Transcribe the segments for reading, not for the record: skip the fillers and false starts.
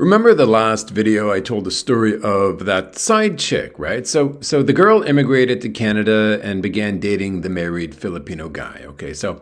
Remember the last video I told the story of that side chick, right? So the girl immigrated to Canada and began dating the married Filipino guy. Okay, so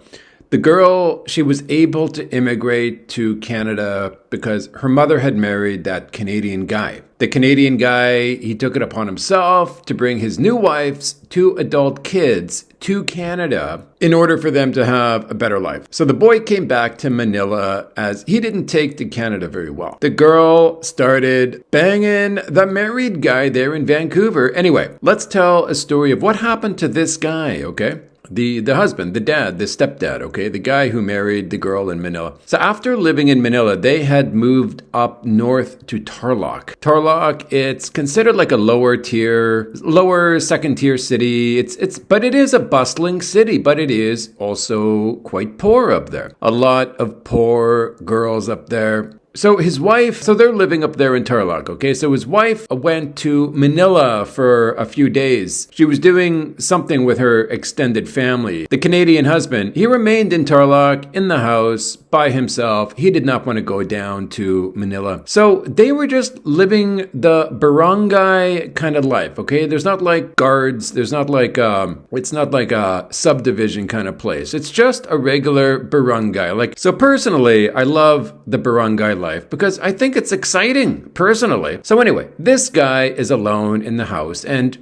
the girl, she was able to immigrate to Canada because her mother had married that Canadian guy. The Canadian guy, he took it upon himself to bring his new wife's 2 adult kids to Canada in order for them to have a better life. So the boy came back to Manila as he didn't take to Canada very well. The girl started banging the married guy there in Vancouver. Anyway, let's tell a story of what happened to this guy, okay? The husband, the dad, the stepdad, okay? The guy who married the girl in Manila. So after living in Manila, they had moved up north to Tarlac. Tarlac, it's considered like a lower second tier city. But it is a bustling city, but it is also quite poor up there. A lot of poor girls up there. So his wife, they're living up there in Tarlac, okay? So his wife went to Manila for a few days. She was doing something with her extended family. The Canadian husband, he remained in Tarlac in the house by himself. He did not want to go down to Manila. So they were just living the barangay kind of life, okay? There's not like guards. There's not like, it's not like a subdivision kind of place. It's just a regular barangay. So personally, I love the barangay life because I think it's exciting personally. So anyway, this guy is alone in the house and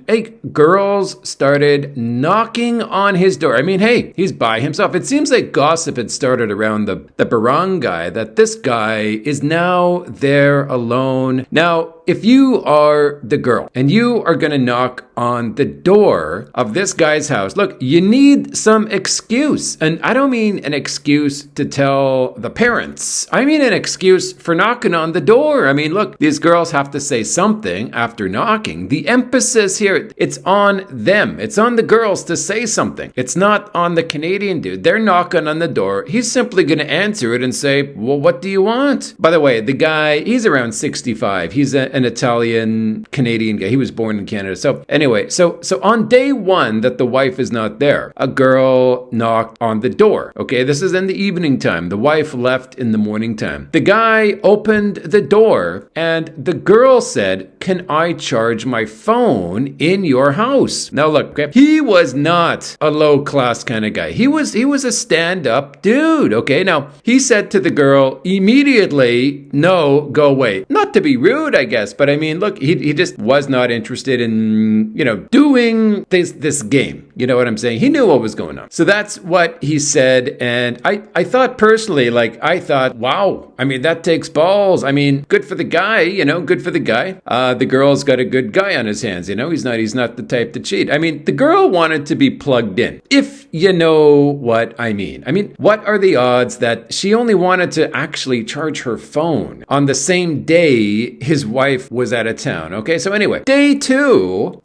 girls started knocking on his door. I mean, hey, he's by himself. It seems like gossip had started around the barangay that this guy is now there alone. Now, if you are the girl and you are going to knock on the door of this guy's house, look, you need some excuse. And I don't mean an excuse to tell the parents. I mean an excuse for knocking on the door. I mean, look, these girls have to say something after knocking. The emphasis here, it's on them. It's on the girls to say something. It's not on the Canadian dude. They're knocking on the door. He's simply going to answer it and say, well, what do you want? By the way, the guy, he's around 65. He's an Italian Canadian guy. He was born in Canada. So anyway, so on day one that the wife is not there, a girl knocked on the door. Okay, this is in the evening time. The wife left in the morning time. The guy opened the door and the girl said, can I charge my phone in your house? Now look, okay, he was not a low class kind of guy. He was a stand-up dude. Okay, now he said to the girl immediately, no, go away. Not to be rude, I guess, but I mean, look, he just was not interested in, doing this game. You know what I'm saying? He knew what was going on. So that's what he said. And I thought personally, wow, I mean, that takes balls. I mean, good for the guy, good for the guy. The girl's got a good guy on his hands, he's not the type to cheat. I mean, the girl wanted to be plugged in, if you know what I mean. I mean, what are the odds that she only wanted to actually charge her phone on the same day his wife was out of town? Okay, so anyway, day two,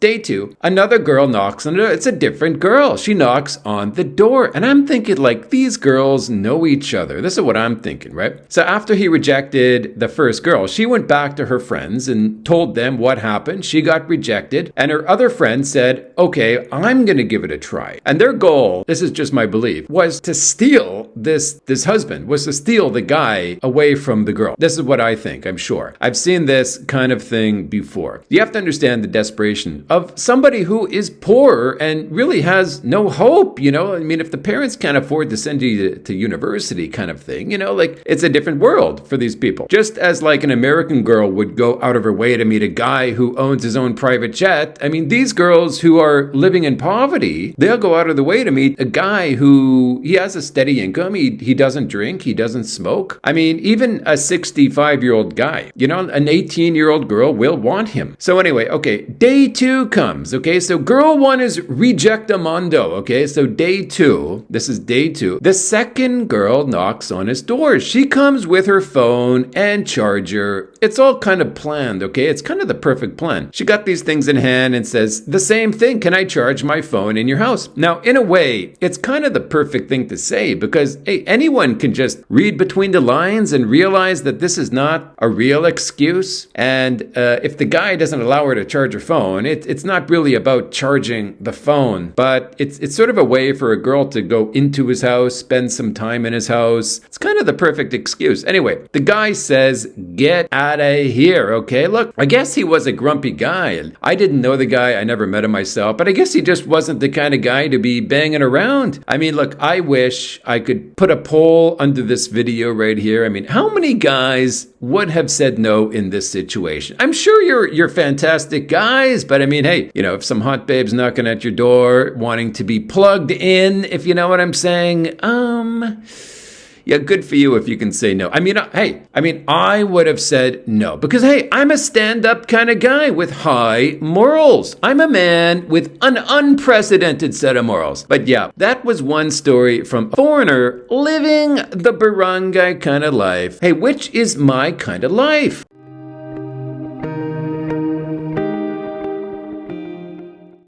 another girl knocks on the door. It's a different girl. She knocks on the door. And I'm thinking, these girls know each other. This is what I'm thinking, right? So after he rejected the first girl, she went back to her friends and told them what happened. She got rejected. And her other friend said, okay, I'm going to give it a try. And their goal, this is just my belief, was to steal this husband, was to steal the guy away from the girl. This is what I think, I'm sure. I've seen this kind of thing before. You have to understand the desperation of somebody who is poor and really has no hope, I mean, if the parents can't afford to send you to university kind of thing, it's a different world for these people. Just as an American girl would go out of her way to meet a guy who owns his own private jet, I mean, these girls who are living in poverty, they'll go out of the way to meet a guy who, he has a steady income, he doesn't drink, he doesn't smoke. I mean, even a 65-year-old guy, an 18-year-old girl will want him. So anyway, okay, day two comes, okay? So girl one is rejectamundo, okay? So day two, this is day two. The second girl knocks on his door. She comes with her phone and charger. It's all kind of planned, okay? It's kind of the perfect plan. She got these things in hand and says, the same thing, can I charge my phone in your house? Now, in a way, it's kind of the perfect thing to say because, hey, anyone can just read between the lines and realize that this is not a real excuse. And if the guy doesn't allow her to charge her phone, it's not really about charging the phone, but it's sort of a way for a girl to go into his house, spend some time in his house. It's kind of the perfect excuse. Anyway, the guy says, get out out of here, okay? Look, I guess he was a grumpy guy, and I didn't know the guy. I never met him myself, but I guess he just wasn't the kind of guy to be banging around. I mean, look, I wish I could put a poll under this video right here. I mean, how many guys would have said no in this situation? I'm sure you're fantastic guys, but I mean, hey, you know, if some hot babe's knocking at your door wanting to be plugged in, if you know what I'm saying, yeah, good for you if you can say no. I mean, I would have said no because, hey, I'm a stand-up kind of guy with high morals. I'm a man with an unprecedented set of morals. But yeah, that was one story from a foreigner living the barangay kind of life. Hey, which is my kind of life?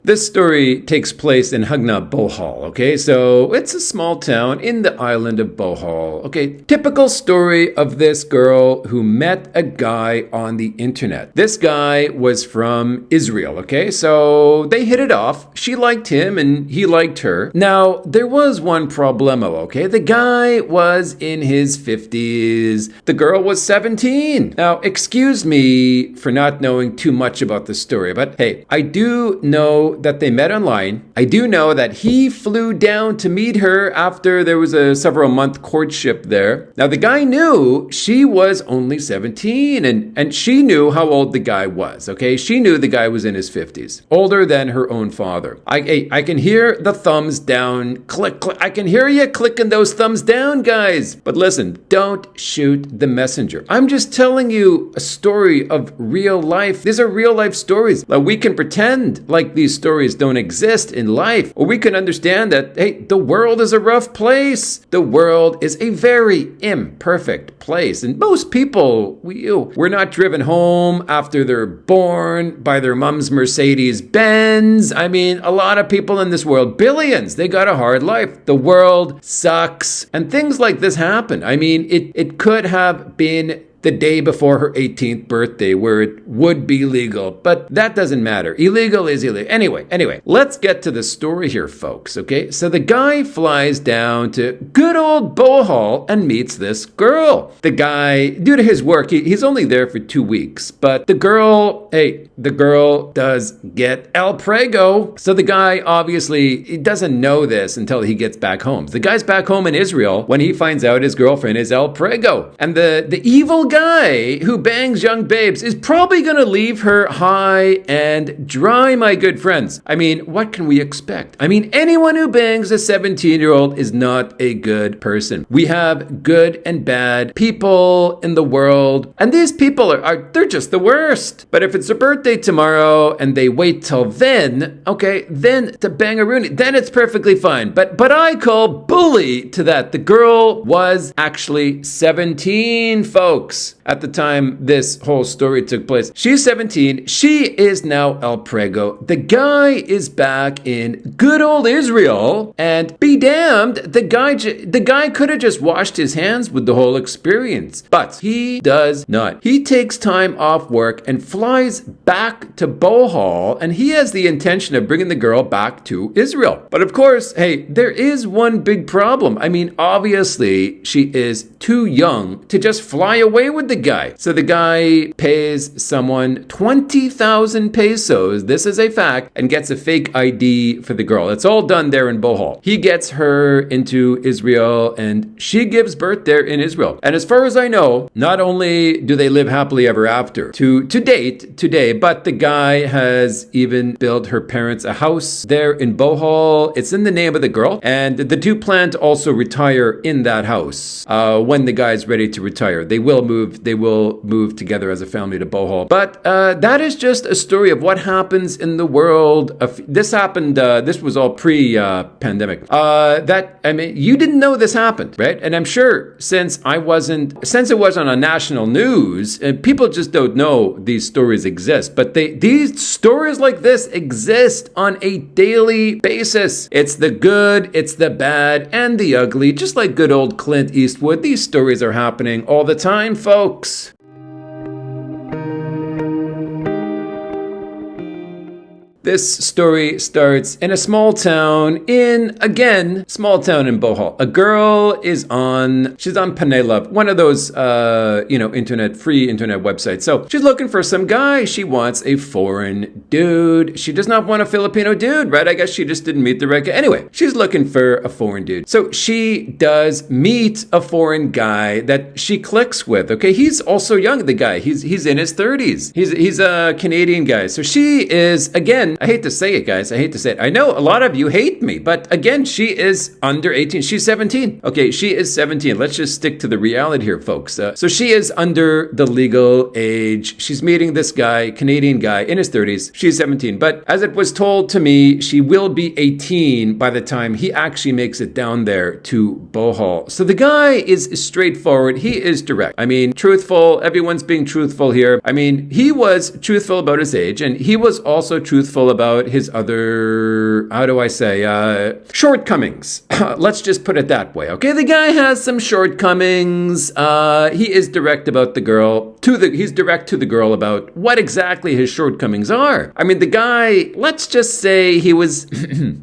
This story takes place in Bohol, okay? So it's a small town in the island of Bohol, okay? Typical story of this girl who met a guy on the internet. This guy was from Israel, okay? So they hit it off. She liked him and he liked her. Now, there was one problemo, okay? The guy was in his 50s. The girl was 17. Now, excuse me for not knowing too much about the story, but hey, I do know that they met online. I do know that he flew down to meet her after there was a several-month courtship there. Now, the guy knew she was only 17, and she knew how old the guy was, okay? She knew the guy was in his 50s, older than her own father. I can hear the thumbs down. Click, click. I can hear you clicking those thumbs down, guys. But listen, don't shoot the messenger. I'm just telling you a story of real life. These are real life stories. Like, we can pretend like these stories don't exist in life, or we can understand that, hey, the world is a rough place. The world is a very imperfect place, and most people, we're not driven home after they're born by their mom's Mercedes Benz. I mean, a lot of people in this world, billions, they got a hard life. The world sucks, and things like this happen. I mean, it could have been the day before her 18th birthday where it would be legal, but that doesn't matter. Illegal is illegal. Anyway, let's get to the story here, folks, okay? So the guy flies down to good old Bohol and meets this girl. The guy, due to his work, he's only there for 2 weeks, but the girl does get El Prego. So the guy obviously he doesn't know this until he gets back home. The guy's back home in Israel when he finds out his girlfriend is El Prego. And the evil guy who bangs young babes is probably going to leave her high and dry, my good friends. I mean, what can we expect? I mean, anyone who bangs a 17-year-old is not a good person. We have good and bad people in the world, and these people they're just the worst. But if it's a birthday tomorrow and they wait till then, okay, then to bang a Rooney, then it's perfectly fine. But I call bully to that. The girl was actually 17, folks, at the time this whole story took place. She's 17. She is now El Prego. The guy is back in good old Israel, and be damned, the guy could have just washed his hands with the whole experience, but he does not. He takes time off work and flies back to Bohol, and he has the intention of bringing the girl back to Israel. But of course, hey, there is one big problem. I mean, obviously, she is too young to just fly away with the guy. So the guy pays someone 20,000 pesos, this is a fact, and gets a fake ID for the girl. It's all done there in Bohol. He gets her into Israel, and she gives birth there in Israel. And as far as I know, not only do they live happily ever after to date today, but the guy has even built her parents a house there in Bohol. It's in the name of the girl, and the two plan to also retire in that house when the guy's ready to retire. They will move together as a family to Bohol. But that is just a story of what happens in the world. This happened, this was all pre-pandemic. You didn't know this happened, right? And I'm sure since it wasn't on national news, and people just don't know these stories exist. But these stories like this exist on a daily basis. It's the good, it's the bad, and the ugly. Just like good old Clint Eastwood, these stories are happening all the time, folks. This story starts in a small town in Bohol. A girl she's on Panelab, one of those, free internet websites. So she's looking for some guy. She wants a foreign dude. She does not want a Filipino dude, right? I guess she just didn't meet the right guy. Anyway, she's looking for a foreign dude. So she does meet a foreign guy that she clicks with. Okay, he's also young. The guy, he's in his 30s. He's a Canadian guy. So she is, again, I hate to say it, guys. I hate to say it. I know a lot of you hate me, but again, she is under 18. She's 17. Okay, she is 17. Let's just stick to the reality here, folks. So she is under the legal age. She's meeting this guy, Canadian guy, in his 30s. She's 17. But as it was told to me, she will be 18 by the time he actually makes it down there to Bohol. So the guy is straightforward. He is direct. I mean, truthful. Everyone's being truthful here. I mean, he was truthful about his age, and he was also truthful about his other, shortcomings. Let's just put it that way. Okay, the guy has some shortcomings. He is direct about the girl. He's direct to the girl about what exactly his shortcomings are. I mean, the guy, let's just say he was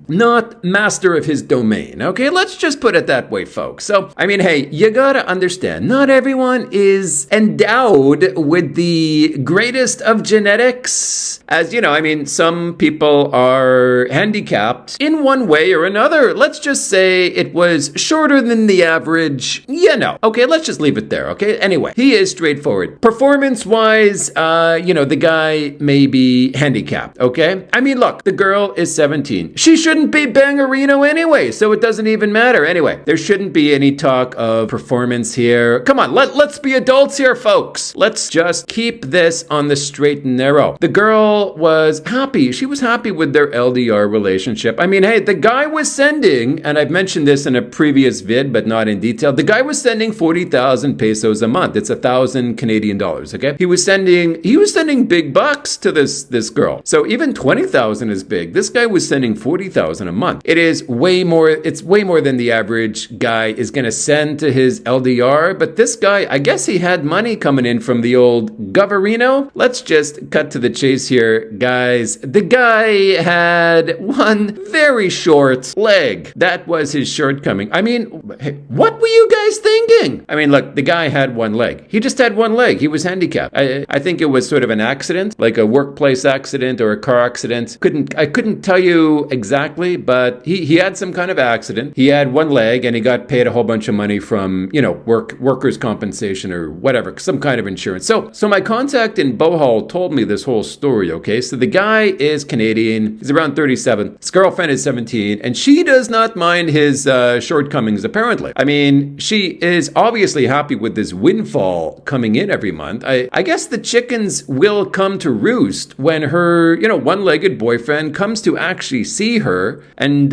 not master of his domain. Okay, let's just put it that way, folks. So, I mean, hey, you gotta understand, not everyone is endowed with the greatest of genetics. As you know, I mean, some people are handicapped in one way or another. Let's just say it was shorter than the average. Okay, let's just leave it there. Okay, anyway, he is straightforward. Performance-wise, the guy may be handicapped. Okay, I mean, look, the girl is 17. She shouldn't be Bangarino anyway, so it doesn't even matter. Anyway, there shouldn't be any talk of performance here. Come on, let's be adults here, folks. Let's just keep this on the straight and narrow. The girl was happy. She was happy with their LDR relationship. I mean, hey, the guy was sending, and I've mentioned this in a previous vid, but not in detail, the guy was sending 40,000 pesos a month. It's 1,000 Canadian dollars, okay? He was sending big bucks to this girl. So even 20,000 is big. This guy was sending 40,000 a month. It's way more than the average guy is going to send to his LDR, but this guy, I guess he had money coming in from the old Goverino. Let's just cut to the chase here, guys. The guy had one very short leg. That was his shortcoming. I mean, what were you guys thinking? I mean, look, the guy had one leg. He just had one leg. He was handicapped. I think it was sort of an accident, like a workplace accident or a car accident. I couldn't tell you exactly, but he had some kind of accident. He had one leg and he got paid a whole bunch of money from, workers' compensation or whatever, some kind of insurance. So my contact in Bohol told me this whole story, okay? So the guy is Canadian. He's around 37. His girlfriend is 17, and she does not mind his shortcomings, apparently. I mean, she is obviously happy with this windfall coming in every month. I guess the chickens will come to roost when her, one-legged boyfriend comes to actually see her, and,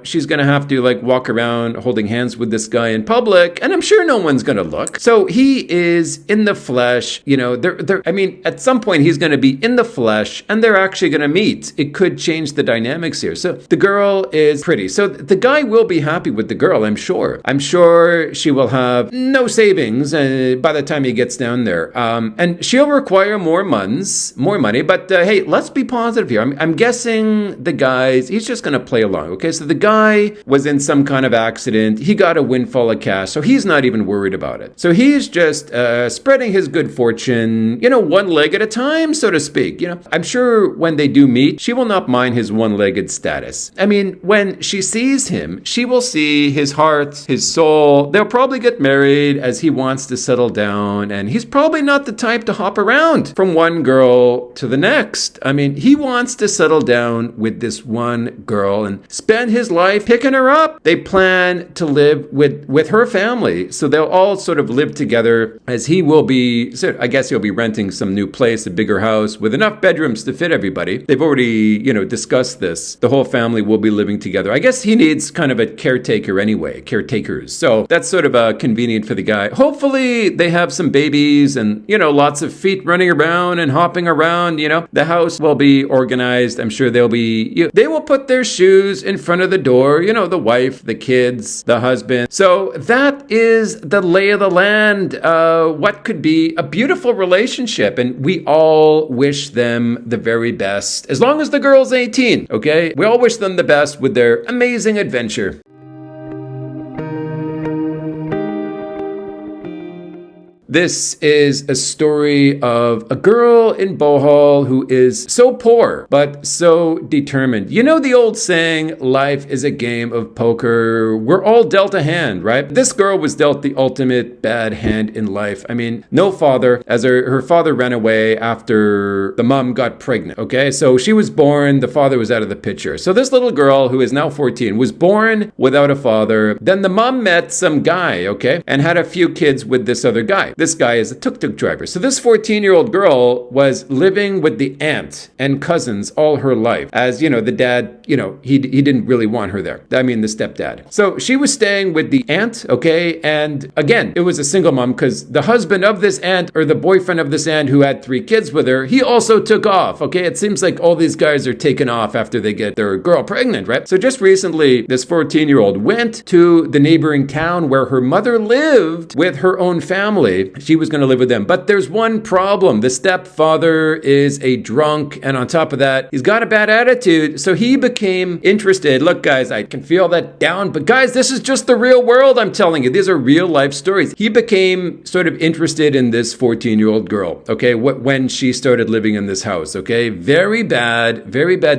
she's going to have to, walk around holding hands with this guy in public, and I'm sure no one's going to look. So he is in the flesh, at some point he's going to be in the flesh, and they're actually going to meet. It could change the dynamics here. So the girl is pretty. So the guy will be happy with the girl, I'm sure. I'm sure she will have no savings by the time he gets down there. And she'll require more money. But hey, let's be positive here. I'm guessing the guy's, he's just going to play along. Okay, so the guy was in some kind of accident. He got a windfall of cash, so he's not even worried about it. So he's just spreading his good fortune, one leg at a time, so to speak. I'm sure when they do meet, she will not mind his one-legged status. I mean, when she sees him, she will see his heart, his soul. They'll probably get married as he wants to settle down, and he's probably not the type to hop around from one girl to the next. I mean, he wants to settle down with this one girl and spend his life picking her up. They plan to live with her family, so they'll all sort of live together as he will be, so I guess he'll be renting some new place, a bigger house with enough bedrooms to fit everybody. They've already, discussed this. The whole family will be living together. I guess he needs kind of a caretaker anyway, caretakers. So that's sort of convenient for the guy. Hopefully they have some babies and, lots of feet running around and hopping around, The house will be organized. I'm sure they will put their shoes in front of the door, the wife, the kids, the husband. So that is the lay of the land. What could be a beautiful relationship. And we all wish them the very best. best, as long as the girl's 18, okay? We all wish them the best with their amazing adventure. This is a story of a girl in Bohol who is so poor, but so determined. You know the old saying, life is a game of poker. We're all dealt a hand, right? This girl was dealt the ultimate bad hand in life. I mean, no father, as her father ran away after the mom got pregnant, okay? So she was born, the father was out of the picture. So this little girl, who is now 14, was born without a father. Then the mom met some guy, okay? And had a few kids with this other guy. This guy is a tuk-tuk driver. So this 14-year-old girl was living with the aunt and cousins all her life. As, you know, the dad, you know, he didn't really want her there. I mean, the stepdad. So she was staying with the aunt, okay? And again, it was a single mom because the husband of this aunt, or the boyfriend of this aunt who had 3 kids with her, he also took off, okay? It seems like all these guys are taking off after they get their girl pregnant, right? So just recently, this 14-year-old went to the neighboring town where her mother lived with her own family. She was going to live with them. But there's one problem. The stepfather is a drunk, and on top of that, he's got a bad attitude. So he became interested. Look, guys, I can feel that down, but guys, this is just the real world, I'm telling you. These are real life stories. He became sort of interested in this 14-year-old girl, okay, when she started living in this house, okay? Very bad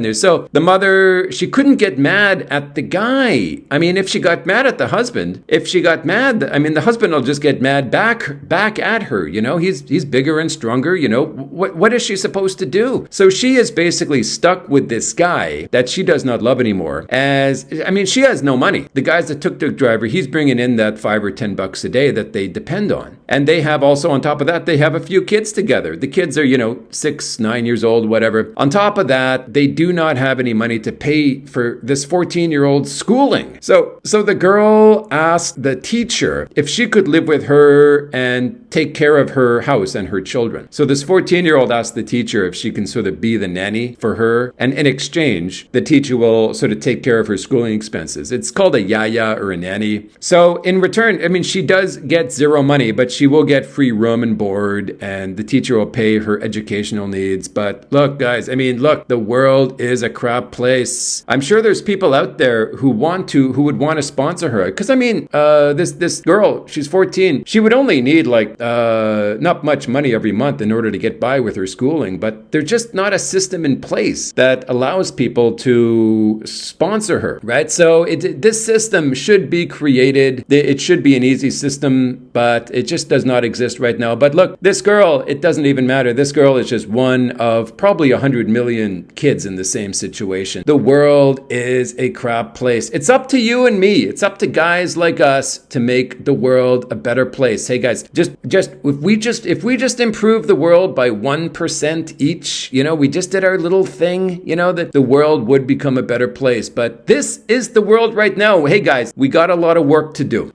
news. So the mother, she couldn't get mad at the guy. I mean, if she got mad at the husband, I mean, the husband will just get mad back at her, you know? He's bigger and stronger, you know? What is she supposed to do? So she is basically stuck with this guy that she does not love anymore. She has no money. The guy's a tuk-tuk driver. He's bringing in that $5 or $10 a day that they depend on. And they have also, on top of that, they have a few kids together. The kids are, you know, 6, 9 years old, whatever. On top of that, they do not have any money to pay for this 14-year-old schooling. So the girl asked the teacher if she could live with her and take care of her house and her children. So this 14-year-old asked the teacher if she can sort of be the nanny for her. And in exchange, the teacher will sort of take care of her schooling expenses. It's called a yaya or a nanny. So in return, I mean, she does get zero money, but she will get free room and board, and the teacher will pay her educational needs. But look, guys, I mean, look, the world is a crap place. I'm sure there's people out there who would want to sponsor her. Because I mean, this girl, she's 14. She would only need like not much money every month in order to get by with her schooling, but there's just not a system in place that allows people to sponsor her, right? So this system should be created. It should be an easy system, but it just does not exist right now. But look, this girl, it doesn't even matter. This girl is just one of probably 100 million kids in the same situation. The world is a crap place. It's up to you and me. It's up to guys like us to make the world a better place. Hey guys, if we just improve the world by 1% each, you know, we just did our little thing, you know, that the world would become a better place. But this is the world right now. Hey guys, we got a lot of work to do.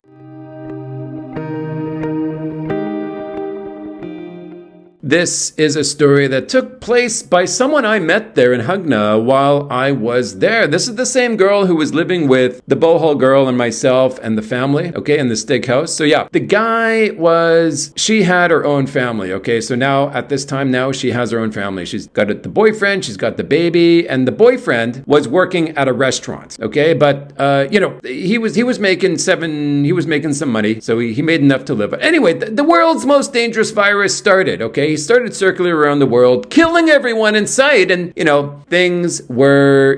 This is a story that took place by someone I met there in Hugna while I was there. This is the same girl who was living with the Bohol girl and myself and the family, okay, in the steakhouse. So yeah, the guy she had her own family, okay? So now, at this time now, she has her own family. She's got the boyfriend, she's got the baby, and the boyfriend was working at a restaurant, okay? But, you know, he was making some money, so he made enough to live. But anyway, the world's most dangerous virus started, okay? He started circling around the world, killing everyone in sight. And, you know, things were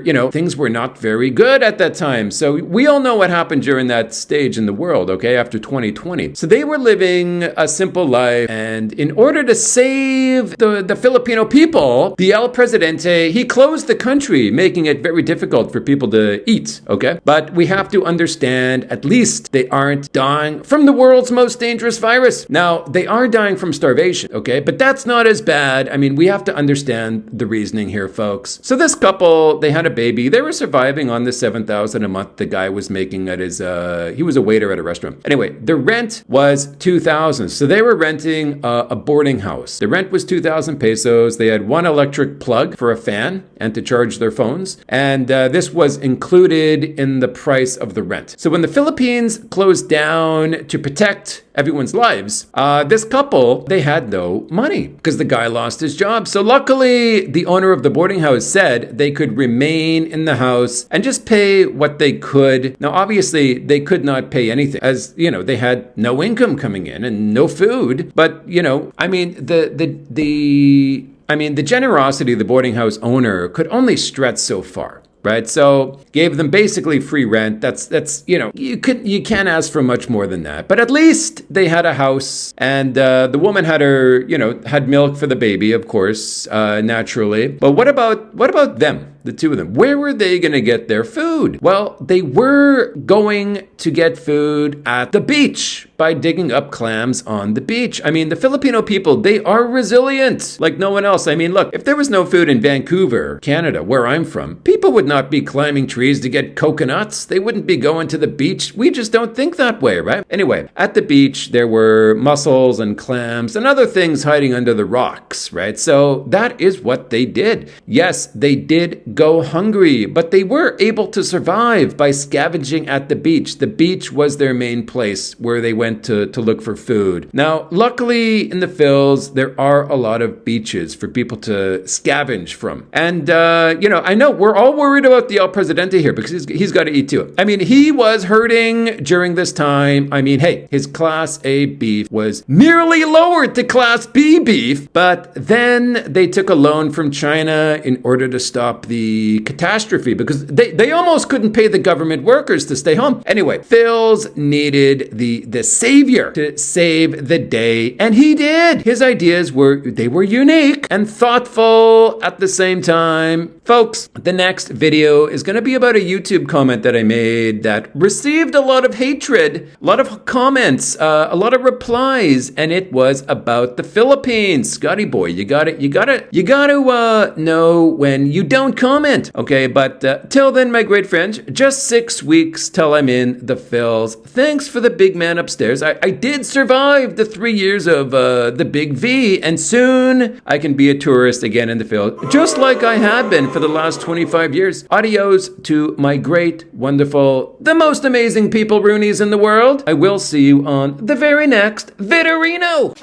not very good at that time. So we all know what happened during that stage in the world, okay, after 2020. So they were living a simple life. And in order to save the Filipino people, the El Presidente, he closed the country, making it very difficult for people to eat, okay? But we have to understand, at least they aren't dying from the world's most dangerous virus. Now, they are dying from starvation, okay? But that's not as bad. I mean, we have to understand the reasoning here, folks. So this couple, they had a baby. They were surviving on the $7,000 a month the guy was making at his, he was a waiter at a restaurant. Anyway, the rent was $2,000. So they were renting a boarding house. The rent was 2,000 pesos. They had one electric plug for a fan and to charge their phones. And this was included in the price of the rent. So when the Philippines closed down to protect everyone's lives. This couple, they had no money because the guy lost his job. So luckily, the owner of the boarding house said they could remain in the house and just pay what they could. Now, obviously, they could not pay anything as, they had no income coming in and no food. But, the generosity of the boarding house owner could only stretch so far. Right, so gave them basically free rent. That's you can't ask for much more than that. But at least they had a house, and the woman had had milk for the baby, of course, naturally. But what about them? The two of them, where were they going to get their food? Well, they were going to get food at the beach by digging up clams on the beach. I mean, the Filipino people, they are resilient like no one else. I mean, look, if there was no food in Vancouver, Canada, where I'm from, people would not be climbing trees to get coconuts. They wouldn't be going to the beach. We just don't think that way, right? Anyway, at the beach, there were mussels and clams and other things hiding under the rocks, right? So that is what they did. Yes, they did go hungry, but they were able to survive by scavenging at the beach. The beach was their main place where they went to look for food. Now, luckily in the Phils, there are a lot of beaches for people to scavenge from. And, I know we're all worried about the El Presidente here because he's got to eat too. I mean, he was hurting during this time. I mean, hey, his Class A beef was nearly lowered to Class B beef, but then they took a loan from China in order to stop the catastrophe because they almost couldn't pay the government workers to stay home. Anyway, Phils needed the savior to save the day, and he did. His ideas were unique and thoughtful at the same time. Folks, the next video is going to be about a YouTube comment that I made that received a lot of hatred, a lot of comments, a lot of replies, and it was about the Philippines. Scotty boy, you gotta know when you don't comment. Okay, but till then, my great friends, just 6 weeks till I'm in the Phils. Thanks for the big man upstairs. I did survive the 3 years of the big V, and soon I can be a tourist again in the Phils, just like I have been for the last 25 years. Adios to my great, wonderful, the most amazing people, Roonies in the world. I will see you on the very next Vitorino.